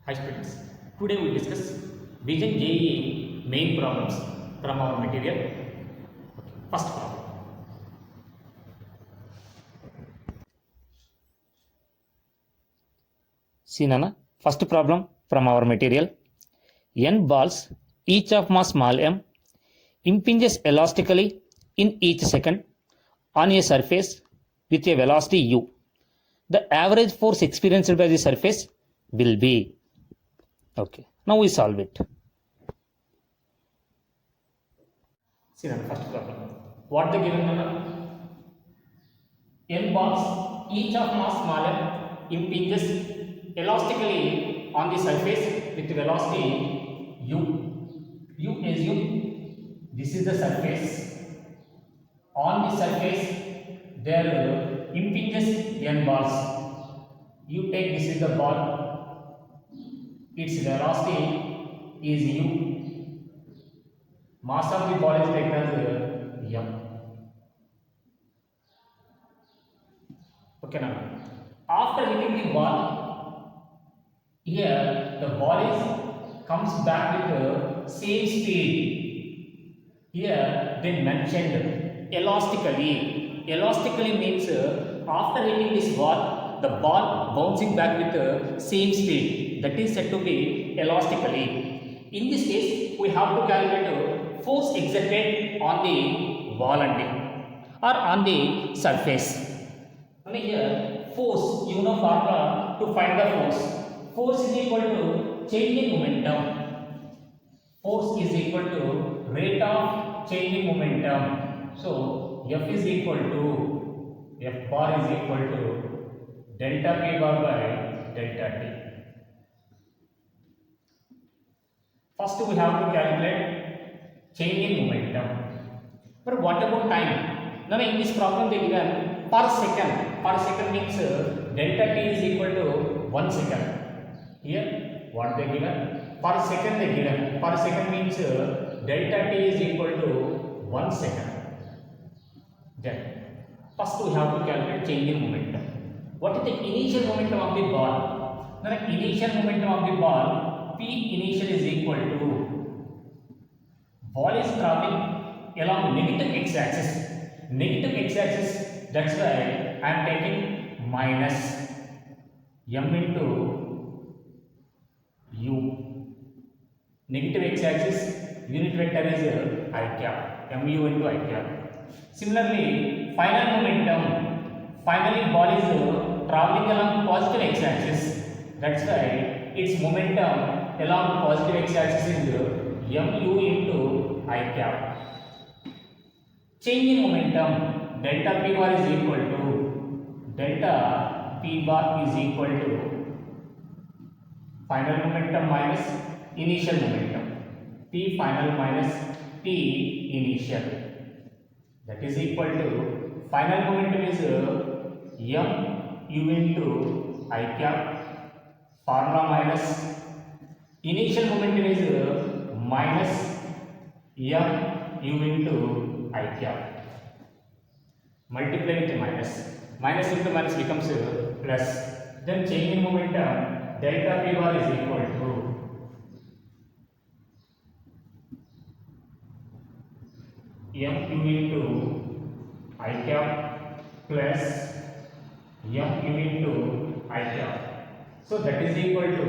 Hi students, today we discuss Vision JEE main problems from our material. First problem. See Nana, first problem from our material. N balls, each of mass small m, impinges elastically in each second on a surface with a velocity u. The average force experienced by the surface will be. Okay, now we solve it. See the first problem. What they given now? N balls, each of mass small m, impinges elastically on the surface with velocity u. You assume this is the surface. On the surface, there impinges n balls. You take this is the ball. Its velocity is u. Mass of the ball is taken as m. Okay now. After hitting the ball, here the ball comes back with the same speed. Here they mentioned elastically. Elastically means after hitting this ball, the ball bouncing back with the same speed. That is said to be elastically. In this case, we have to calculate force exerted on the ball or on the surface. Here, force, you know formula to find the force. Force is equal to change in momentum. Force is equal to rate of change in momentum. So, F is equal to, F bar is equal to delta P bar by delta T. First, we have to calculate change in momentum. But what about time? Now, in this problem, they given per second. Per second means delta T is equal to 1 second. Here, what they given? Per second they given. Per second means delta T is equal to 1 second. Then, first we have to calculate change in momentum. What is the initial momentum of the ball? Now, the initial momentum of the ball, P initial is equal to ball is traveling along negative x-axis. Negative x-axis, that's why I am taking minus m into u. Negative x-axis, unit vector is I cap, mu into I cap. Similarly, final momentum, finally ball is traveling along positive x-axis. That's why its momentum along positive x-axis is mu into I cap. Change in momentum, delta P bar is equal to delta P bar is equal to final momentum minus initial momentum. P final minus P initial. That is equal to final momentum is m u into I cap. Formula minus initial momentum is minus m u into I cap. Multiply with minus. Minus into minus becomes plus. Then change in momentum, delta P bar is equal to mu into I cap plus mu into I cap. So that is equal to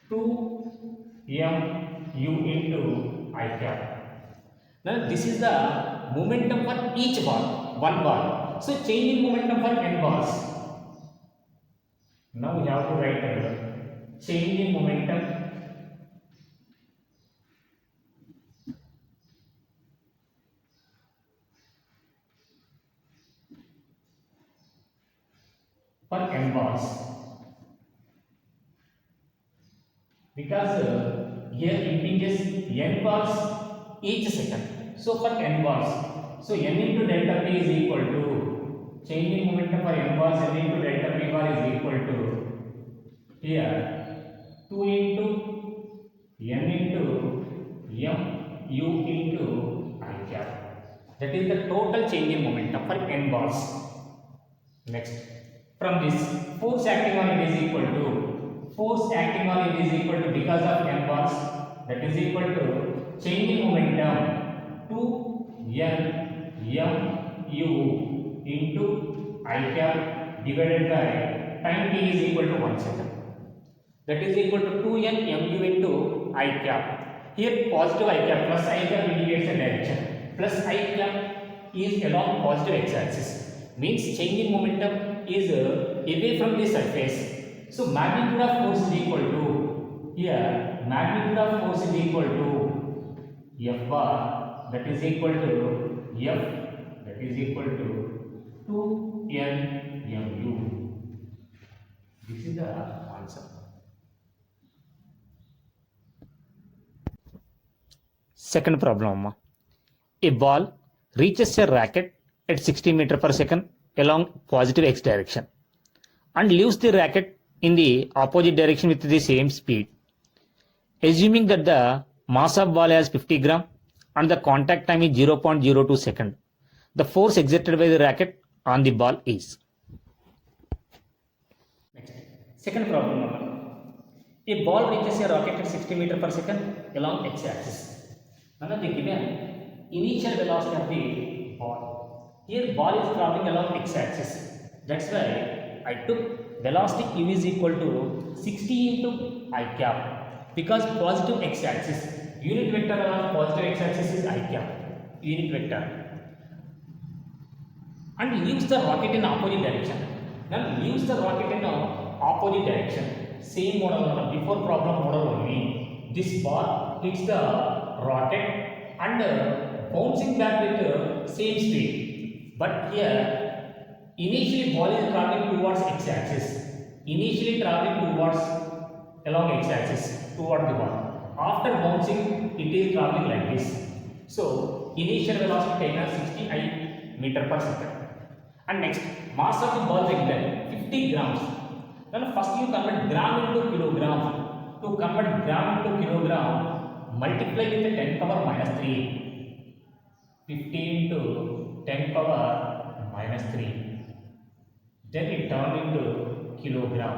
2 mu into I cap. Now this is the momentum for each ball, one ball. So change in momentum for n balls. Now we have to write change in momentum for n balls. Because here impinges n balls each second. So for n balls, so n into delta P is equal to change in momentum for n balls, n into delta P bar is equal to here 2 into n into m u into I cap. That is the total change in momentum for n balls. Next, from this, force acting on it is equal to force acting on it is equal to because of m balls, that is equal to change in momentum 2 n mu into I cap divided by time t is equal to 1 second. That is equal to 2n mu into I cap. Here positive I cap plus I cap indicates the direction. Plus I cap is along positive x-axis. Means change in momentum is away from the surface. So magnitude of force is equal to, here magnitude of force is equal to F bar, that is equal to F, that is equal to 2n mu. This is the answer. Second problem. A ball reaches a racket at 60 meter per second along positive x direction and leaves the racket in the opposite direction with the same speed. Assuming that the mass of ball has 50 gram and the contact time is 0.02 second, the force exerted by the racket on the ball is. Next, second problem. A ball reaches a rocket at 60 meter per second along x-axis. Now they given initial velocity of the ball. Here ball is traveling along x-axis. That's why I took velocity u is equal to 60 into I cap. Because positive x-axis, unit vector along positive x-axis is I cap, unit vector. And leaves the rocket in opposite direction. Now leaves the rocket in opposite direction. Same model, before problem model only. This ball hits the rocket and bouncing back with same speed. But here initially ball is traveling towards x-axis. Initially traveling towards along x-axis toward the ball. After bouncing it is traveling like this. So initial velocity taken as 60 I meter per second. And next, mass of the ball given 50 grams. Now first you convert gram into kilogram. To convert gram into kilogram, multiply with the 10 power minus 3. 50 into 10 power minus 3. Then it turned into kilogram,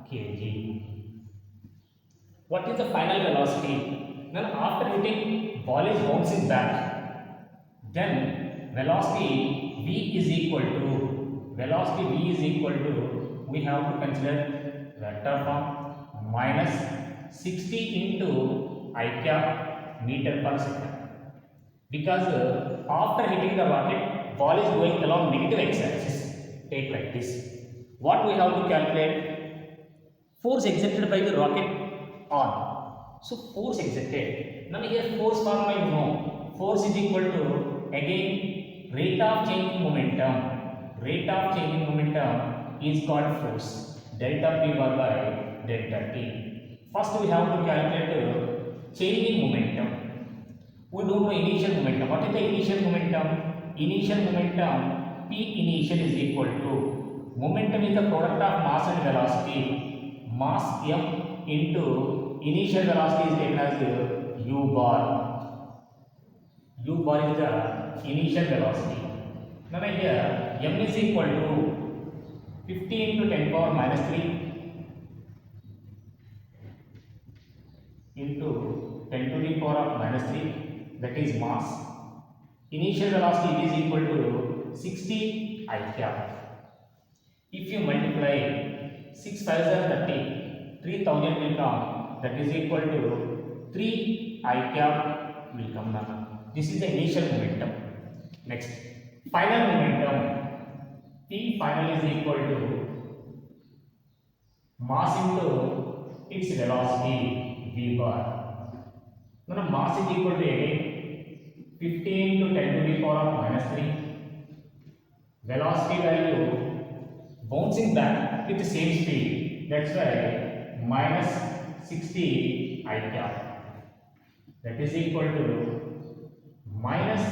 kg. What is the final velocity? Now after hitting, ball is bouncing back. Then velocity v is equal to, we have to consider vector form, minus 60 into I cap meter per second. Because after hitting the rocket, ball is going along negative x-axis. Take like this. What we have to calculate? Force exerted by the rocket on. So force exerted. Now here force formula you know. Force is equal to, again, rate of change in momentum. Rate of change in momentum is called force. Delta p bar by delta t. First we have to calculate change in momentum. We don't know initial momentum. What is the initial momentum? Initial momentum P initial is equal to, momentum is the product of mass and velocity. Mass m into initial velocity is taken as u bar. U bar is the initial velocity. Now here m is equal to 50 into 10 power minus 3 into 10 to the power of minus 3, that is mass. Initial velocity is equal to 60 I cap. If you multiply 6 5s are 30, 3000 will come, that is equal to 3 I cap will come now. This is the initial momentum. Next, final momentum. P final is equal to mass into its velocity v bar. Now mass is equal to again 15 into 10 to the power of minus 3. Velocity value bouncing back with the same speed. That's why minus 60 I cap. That is equal to minus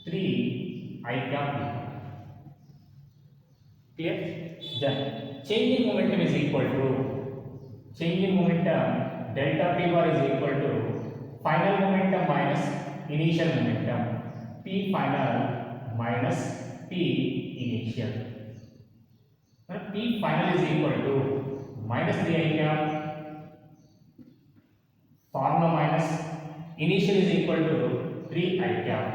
3 I cap. Clear? Then change in momentum is equal to, change in momentum delta p bar is equal to final momentum minus initial momentum. P final minus P initial. Now P final is equal to minus 3 I cap, formula minus initial is equal to 3 I cap.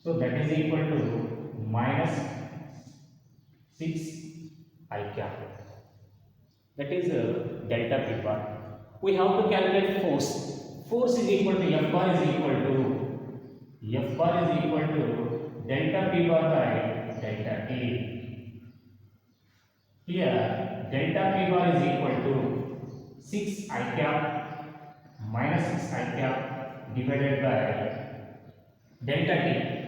So that is equal to minus 6 I cap. That is delta P bar. We have to calculate force. Force is equal to F bar is equal to delta P bar by delta T. Here delta P bar is equal to 6 I cap minus 6 I cap divided by delta T.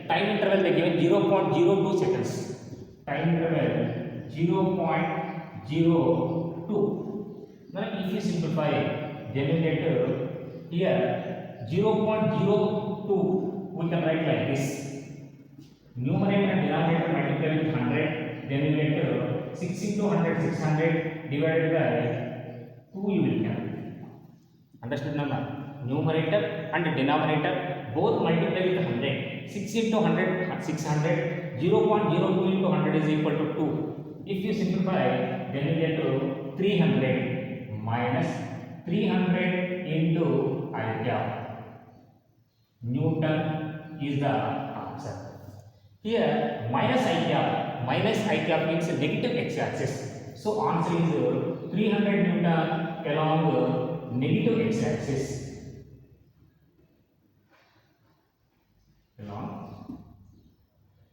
Time interval they given 0.02 seconds. Time interval 0.02. Now if you simplify, then you get here 0.02. We can write like this. Numerator and denominator multiply with 100. Then you get 6 into 100, 600 divided by 2 you will get. Understood now? Numerator and denominator both multiply with 100. 6 into 100, 600. 0.02 into 100 is equal to 2. If you simplify, then you get 300 minus 300 into I cap. Newton is the answer. Here minus I cap means negative x-axis. So answer is 300 Newton along negative x-axis. Along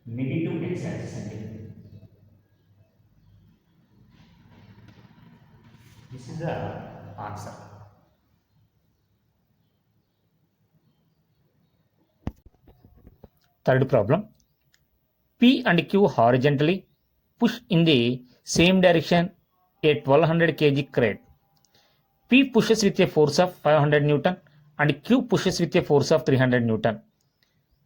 negative x-axis. This is the answer. Third problem. P and Q horizontally push in the same direction a 1200 kg crate. P pushes with a force of 500 Newton and Q pushes with a force of 300 Newton.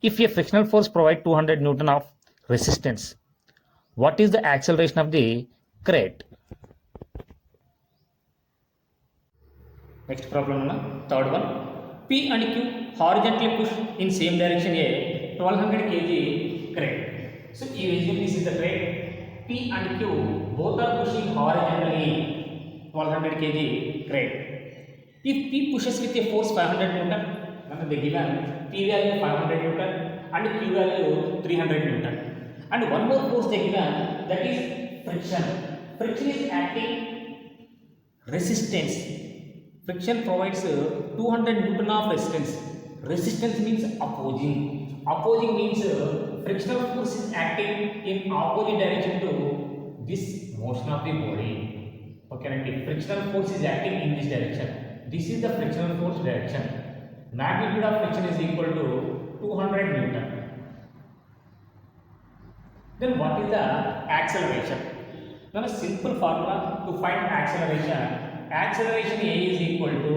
If a frictional force provides 200 Newton of resistance, what is the acceleration of the crate? Next problem, third one. P and Q horizontally push in same direction a 1200 kg crate. So you assume this is the crate. P and Q both are pushing horizontally 1200 kg crate. If P pushes with a force 500 Newton, then they given P value 500 Newton and Q value 300 Newton. And one more force they given, that is friction. Friction is acting resistance. Friction provides 200 Newton of resistance. Resistance means opposing. Opposing means frictional force is acting in opposite direction to this motion of the body. Okay, frictional force is acting in this direction. This is the frictional force direction. Magnitude of friction is equal to 200 Newton. Then what is the acceleration? Now a simple formula to find acceleration. Acceleration A is equal to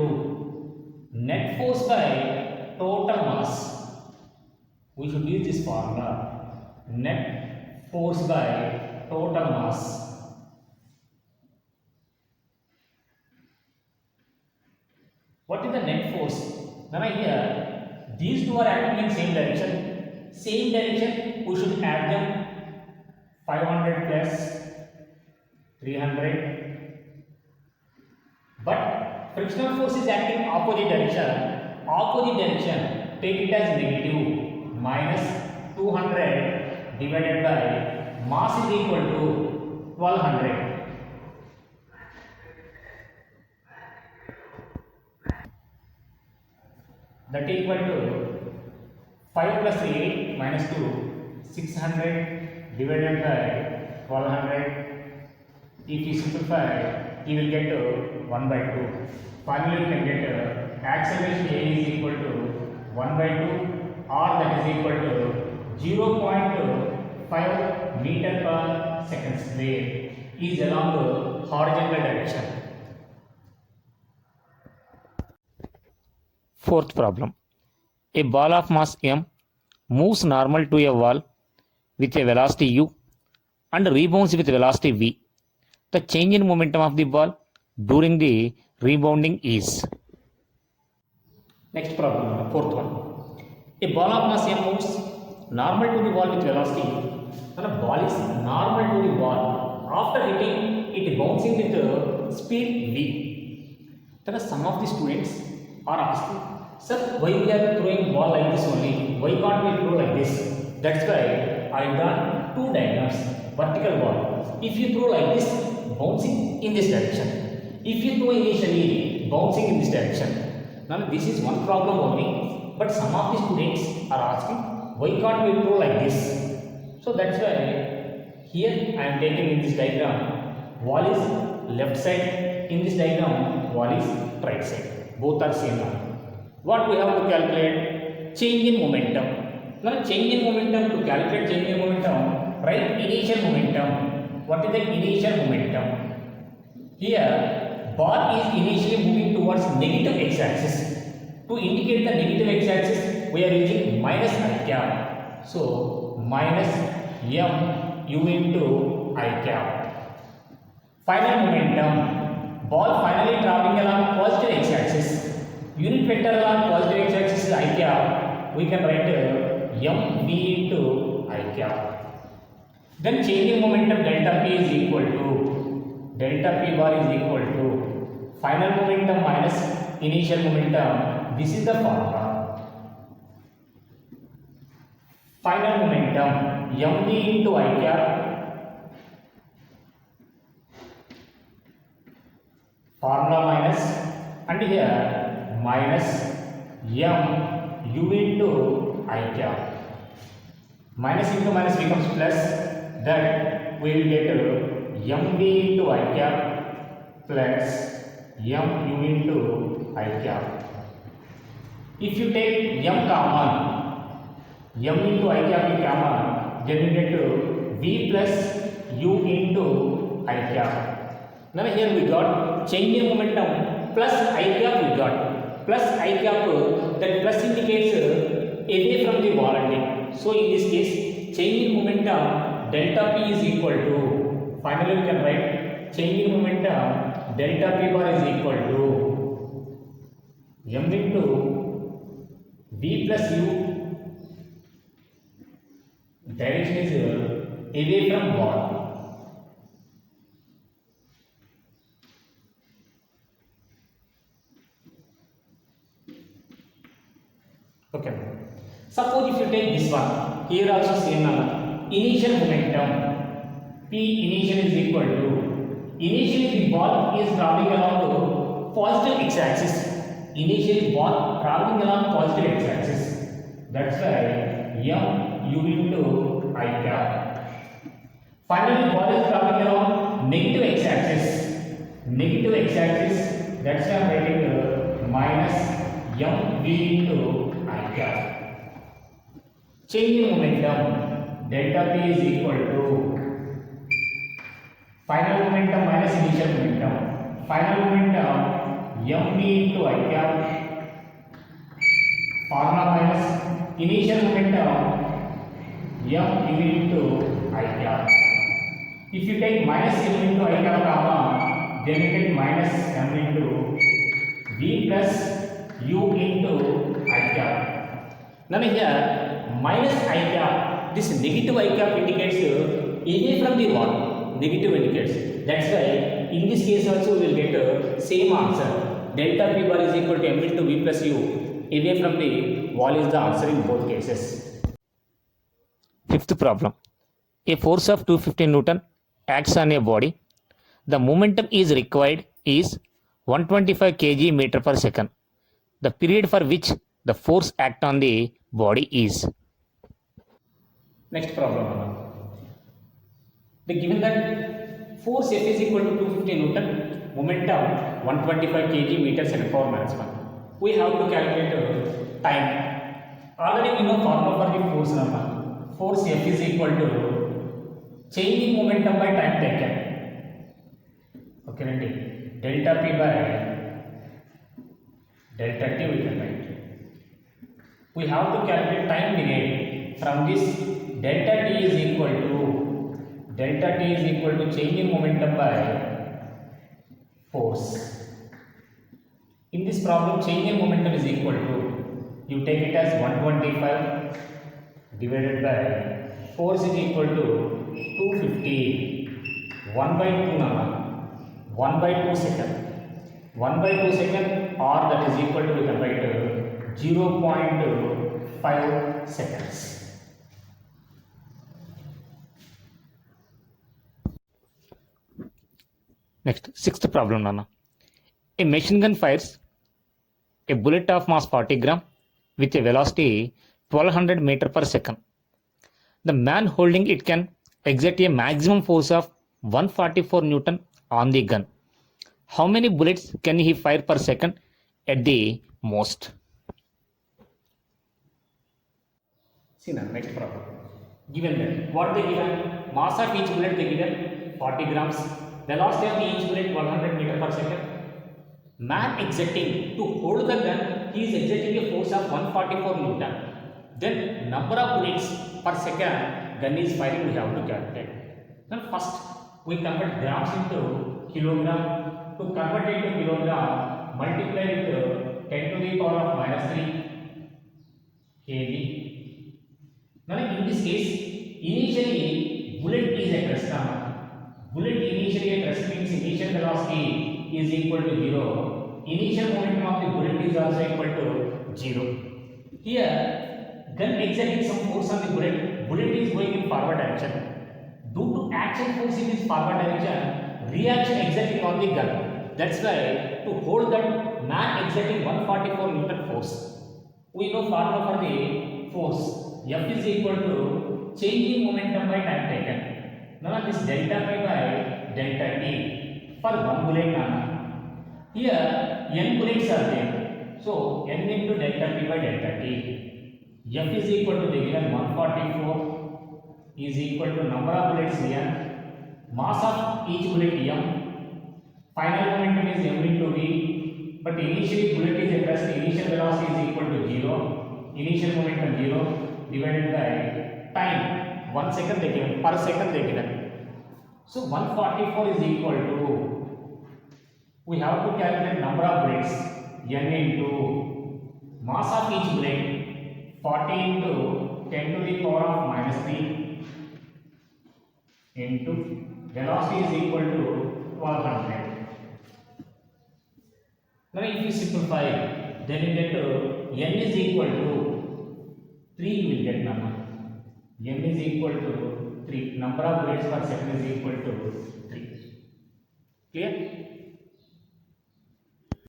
net force by total mass. We should use this formula. Net force by total mass. What is the net force? Now here, these two are acting in same direction. Same direction, we should add them. 500 plus 300. But frictional force is acting opposite direction. Opposite direction, take it as negative. Minus 200 divided by mass is equal to 1200. That is equal to 5 plus 8 minus 2, 600 divided by 1200. If you simplify, you will get 1 by 2. Finally, you can get acceleration A is equal to 1 by 2 or that is equal to 0.5 meter per second square is along the horizontal direction. Fourth problem. A ball of mass m moves normal to a wall with a velocity u and rebounds with velocity v. The change in momentum of the ball during the rebounding is. Next problem, fourth one. A ball of mass m moves normal to the wall with velocity. When a ball is normal to the wall, after hitting, it it bouncing with speed v. Then some of the students are asking, sir, why we are throwing ball like this only? Why can't we throw like this? That's why I done two diagrams. Vertical ball. If you throw like this, bouncing in this direction. If you throw initially, bouncing in this direction. Now this is one problem only. But some of the students are asking, why can't we throw like this? So that's why here I am taking in this diagram, wall is left side, in this diagram wall is right side. Both are same now. What we have to calculate? Change in momentum. Now change in momentum, to calculate change in momentum, write initial momentum. What is the initial momentum? Here bar is initially moving towards negative x-axis. To indicate the negative x-axis, we are using minus I cap. So minus m u into I cap. Final momentum. Ball finally traveling along positive x-axis. Unit vector along positive x-axis is I cap. We can write m v into I cap. Then changing momentum delta p is equal to delta p bar is equal to final momentum minus initial momentum. This is the formula. Final momentum mv into I cap formula minus, and here minus m u into I cap. Minus into minus becomes plus, that we will get mv into I cap plus mu into I cap. If you take m common, m into I cap is common, then you get v plus u into I cap. Now here we got change in momentum plus I cap we got. Plus I cap, that plus indicates away from the wall ending. So in this case, change in momentum delta p is equal to, finally we can write change in momentum delta p bar is equal to m into v plus u, direction is away from wall. Okay. Suppose if you take this one, here also same initial momentum p initial is equal to, initially the ball is traveling along the positive x-axis. Initially ball traveling along positive x-axis. That's why m u into I cap. Finally ball is traveling along negative x-axis. Negative x-axis. That's why I am writing minus m v into I cap. Change in momentum delta p is equal to final momentum minus initial momentum. Final momentum mv into I cap formula minus initial momentum mu into I cap. If you take minus m into I cap comma, then you get minus m into v plus u into I cap. Now here minus I cap, this negative I cap indicates away from the wall. Negative indicates. That's why in this case also we will get same answer. Delta p bar is equal to m into v plus u. Away from the wall is the answer in both cases. Fifth problem. A force of 250 Newton acts on a body. The momentum is required is 125 kg meter per second. The period for which the force act on the body is. Next problem. They given that force F is equal to 250 Newton, momentum 125 kg meter second power minus 1. We have to calculate time. Already we know formula for the force number. Force F is equal to change in momentum by time taken. Okay, ready? Delta P by delta T we can write. We have to calculate time period. From this, delta T is equal to change in momentum by force. In this problem, change in momentum is equal to, you take it as 125 divided by force is equal to 250. 1 by 2 nama. 1 by 2 second. 1 by 2 second, or that is equal to, we can write 0.5 seconds. Next, sixth problem, Nana. A machine gun fires a bullet of mass 40 gram with a velocity 1200 meter per second. The man holding it can exert a maximum force of 144 Newton on the gun. How many bullets can he fire per second at the most? See now, next problem. Given that, what they given? Mass of each bullet they given 40 grams. Velocity of each bullet 100 meter per second. Man exerting to hold the gun, he is exerting a force of 144 Newton. Then number of bullets per second gun is firing, we have to calculate. Then first we convert grams into kilogram. To convert it to kilogram, multiply with 10 to the power of minus 3 kg. Now in this case, initially bullet is at rest. Bullet initially at rest means initial velocity is equal to 0. Initial momentum of the bullet is also equal to 0. Here, gun exerting some force on the bullet. Bullet is going in forward direction. Due to action force in this forward direction, reaction exerting on the gun. That's why to hold that man exerting 144 Newton force. We know formula for the force. F is equal to changing momentum by time taken. Now this delta P by delta T for one bullet. Here n bullets are there. So n into delta P by delta T. F is equal to the given 144 is equal to number of bullets n, mass of each bullet m, final momentum is m into v, but initially bullet is at rest, initial velocity is equal to 0, initial momentum 0 divided by time 1 second they given, per second they given. So 144 is equal to, we have to calculate number of bullets n into mass of each bullet 40 into 10 to the power of minus 3 into velocity is equal to 1200. Now if you simplify, then you get n is equal to 3, you will get number. n is equal to 3. Number of bullets per second is equal to 3. Clear?